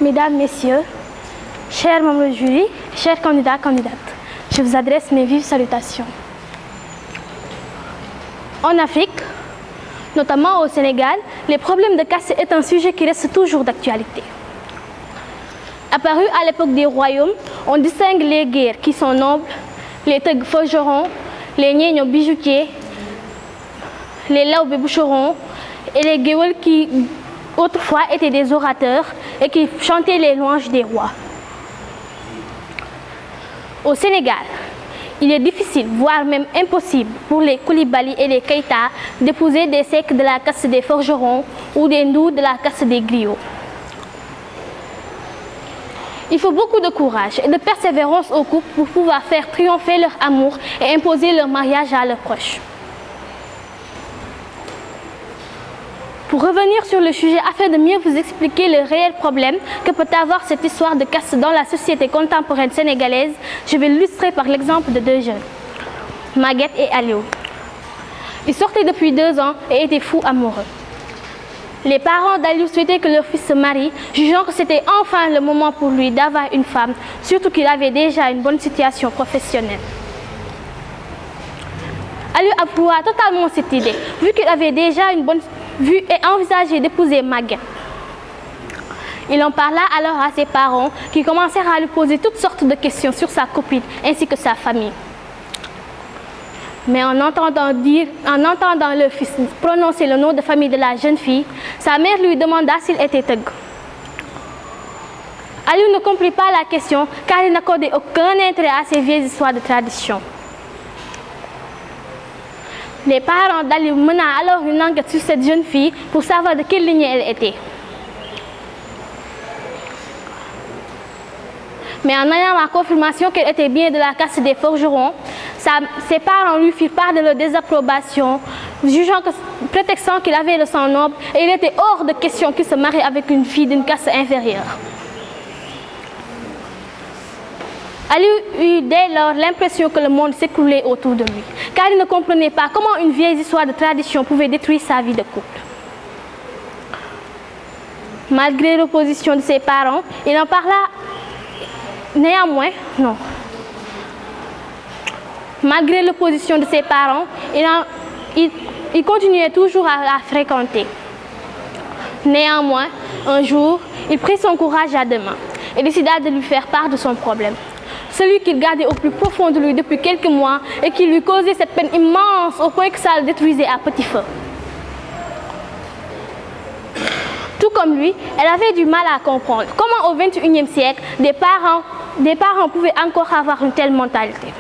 Mesdames, Messieurs, chers membres du jury, chers candidats, candidates, je vous adresse mes vives salutations. En Afrique, notamment au Sénégal, les problèmes de caste est un sujet qui reste toujours d'actualité. Apparu à l'époque des royaumes, on distingue les guerres qui sont nobles, les teug forgerons, les ñeeño bijoutiers, les lawbe boucherons et les guéwël qui autrefois étaient des orateurs et qui chantaient les louanges des rois. Au Sénégal, il est difficile, voire même impossible pour les Koulibaly et les Keïta d'épouser des Seck de la caste des forgerons ou des Ndou de la caste des griots. Il faut beaucoup de courage et de persévérance au couple pour pouvoir faire triompher leur amour et imposer leur mariage à leurs proches. Pour revenir sur le sujet afin de mieux vous expliquer le réel problème que peut avoir cette histoire de caste dans la société contemporaine sénégalaise, je vais l'illustrer par l'exemple de deux jeunes, Maguette et Aliou. Ils sortaient depuis 2 ans et étaient fous amoureux. Les parents d'Aliou souhaitaient que leur fils se marie, jugeant que c'était enfin le moment pour lui d'avoir une femme, surtout qu'il avait déjà une bonne situation professionnelle. Aliou approuva totalement cette idée, vu qu'il avait déjà une bonne vue et envisageait d'épouser Maguette. Il en parla alors à ses parents qui commencèrent à lui poser toutes sortes de questions sur sa copine ainsi que sa famille. Mais en entendant le fils prononcer le nom de famille de la jeune fille, sa mère lui demanda s'il était teug. Aliou ne comprit pas la question car il n'accordait aucun intérêt à ces vieilles histoires de tradition. Les parents d'Aliou mena alors une enquête sur cette jeune fille pour savoir de quelle lignée elle était. Mais en ayant la confirmation qu'elle était bien de la caste des forgerons, ses parents lui firent part de leur désapprobation, prétextant qu'il avait le sang noble et il était hors de question qu'il se marie avec une fille d'une caste inférieure. Aliou eut dès lors l'impression que le monde s'écroulait autour de lui, car il ne comprenait pas comment une vieille histoire de tradition pouvait détruire sa vie de couple. Malgré l'opposition de ses parents, il en parla néanmoins, non. Malgré l'opposition de ses parents, il continuait toujours à la fréquenter. Néanmoins, un jour, il prit son courage à deux mains et décida de lui faire part de son problème. Celui qu'il gardait au plus profond de lui depuis quelques mois et qui lui causait cette peine immense au point que ça le détruisait à petit feu. Tout comme lui, elle avait du mal à comprendre comment au XXIe siècle, des parents pouvaient encore avoir une telle mentalité.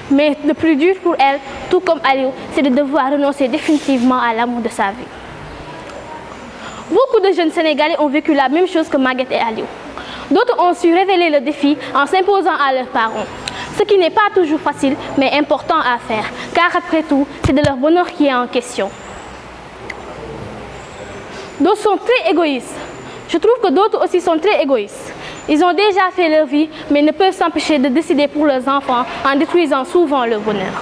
Mais le plus dur pour elle, tout comme Aliou, c'est de devoir renoncer définitivement à l'amour de sa vie. Beaucoup de jeunes Sénégalais ont vécu la même chose que Maguette et Aliou. D'autres ont su révéler le défi en s'imposant à leurs parents. Ce qui n'est pas toujours facile, mais important à faire, car après tout, c'est de leur bonheur qui est en question. D'autres sont très égoïstes. Je trouve que d'autres aussi sont très égoïstes. Ils ont déjà fait leur vie, mais ne peuvent s'empêcher de décider pour leurs enfants en détruisant souvent leur bonheur.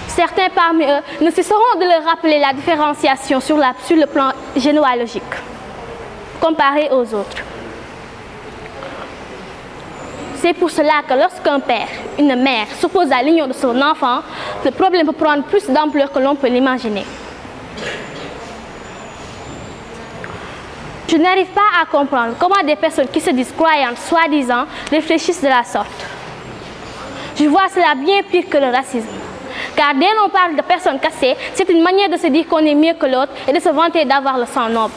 Certains parmi eux ne cesseront de leur rappeler la différenciation sur le plan généalogique, comparé aux autres. C'est pour cela que lorsqu'un père, une mère s'oppose à l'union de son enfant, le problème peut prendre plus d'ampleur que l'on peut l'imaginer. Je n'arrive pas à comprendre comment des personnes qui se disent croyantes, soi-disant, réfléchissent de la sorte. Je vois cela bien pire que le racisme. Car dès l'on parle de personnes cassées, c'est une manière de se dire qu'on est mieux que l'autre et de se vanter d'avoir le sang noble.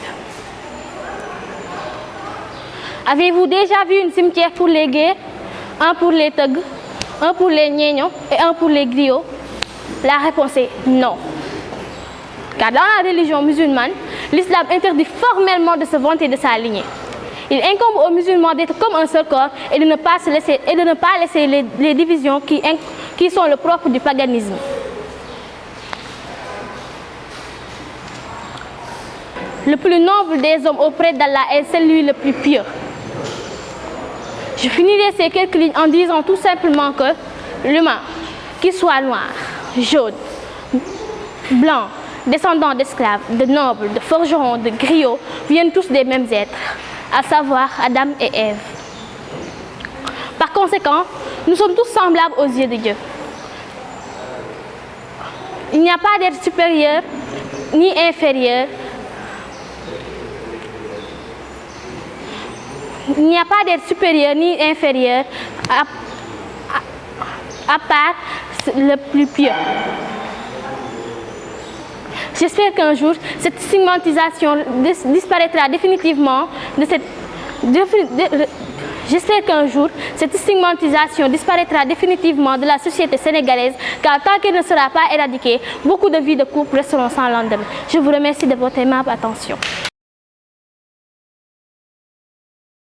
Avez-vous déjà vu un cimetière pour les guerres, un pour les teug, un pour les ñeeño et un pour les griots? La réponse est non. Car dans la religion musulmane, l'islam interdit formellement de se vanter de sa lignée. Il incombe aux musulmans d'être comme un seul corps et de ne pas laisser les divisions qui sont le propre du paganisme. Le plus noble des hommes auprès d'Allah est celui le plus pieux. Je finirai ces quelques lignes en disant tout simplement que l'humain, qu'il soit noir, jaune, blanc, descendants d'esclaves, de nobles, de forgerons, de griots, viennent tous des mêmes êtres, à savoir Adam et Ève. Par conséquent, nous sommes tous semblables aux yeux de Dieu. Il n'y a pas d'être supérieur ni inférieur. Il n'y a pas d'être supérieur ni inférieur à part le plus pieux. J'espère qu'un jour, cette stigmatisation disparaîtra définitivement de cette... J'espère qu'un jour, cette stigmatisation disparaîtra définitivement de la société sénégalaise, car tant qu'elle ne sera pas éradiquée, beaucoup de vies de couple resteront sans lendemain. Je vous remercie de votre aimable attention.